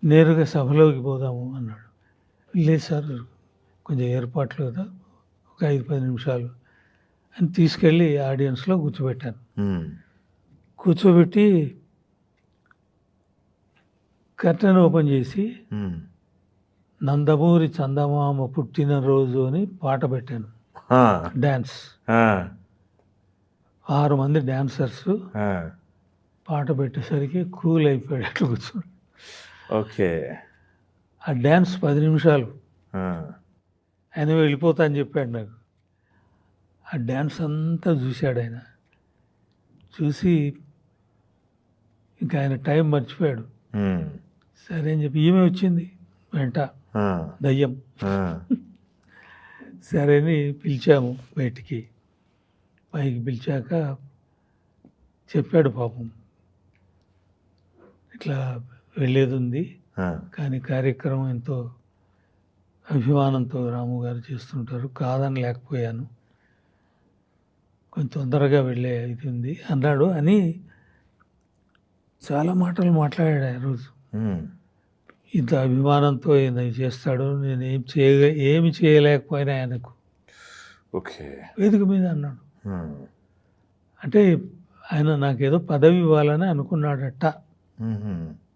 నేరుగా సభలోకి పోదాము అన్నాడు. లేదు సార్ కొంచెం ఏర్పాట్లు కదా! ఒక 5, 10 నిమిషాలు అని తీసుకెళ్ళి ఆడియన్స్‌లో కూర్చోబెట్టాను. హ్మ్. కూర్చోబెట్టి కర్టెన్ ఓపెన్ చేసి హ్మ్. 'నందమూరి చందమామ పుట్టినరోజు' అని పాట పెట్టాను. ఆ! డాన్స్. ఆ! 6 మంది డాన్సర్సు ఆ! పాట పెట్టేసరికి కూల్ అయిపోయాడు అట్లా కూర్చొని. ఓకే. ఆ డాన్స్ 10 నిమిషాలు. ఆ! ఆయన వెళ్ళిపోతా అని చెప్పాడు నాకు. ఆ డాన్స్ అంతా చూశాడాయన. చూసి ఇంకా ఆయన టైం మర్చిపోయాడు. హ్మ్. సరే అని చెప్పి ఈమె వచ్చింది వెంట ఆ! దయ్యం. ఆ! సరే అని పిలిచాము బయటికి. పైకి పిలిచాక చెప్పాడు పాపం. ఇట్లా వెళ్ళేదుంది. ఆ! కానీ కార్యక్రమం ఎంతో అభిమానంతో రాము గారు చేస్తుంటారు. కాదని లేకపోయాను. కొంచెం తొందరగా వెళ్ళే ఇది ఉంది అన్నాడు అని చాలా మాటలు మాట్లాడాడు ఆ రోజు. హ్మ్. ఇంత అభిమానంతో ఈయన చేస్తాడు. నేనేం ఏమి చేయలేకపోయినా ఆయనకు ఓకే. వేదిక మీద అన్నాడు. హ్మ్. అంటే ఆయన నాకేదో పదవి ఇవ్వాలని అనుకున్నాడట. హుహు.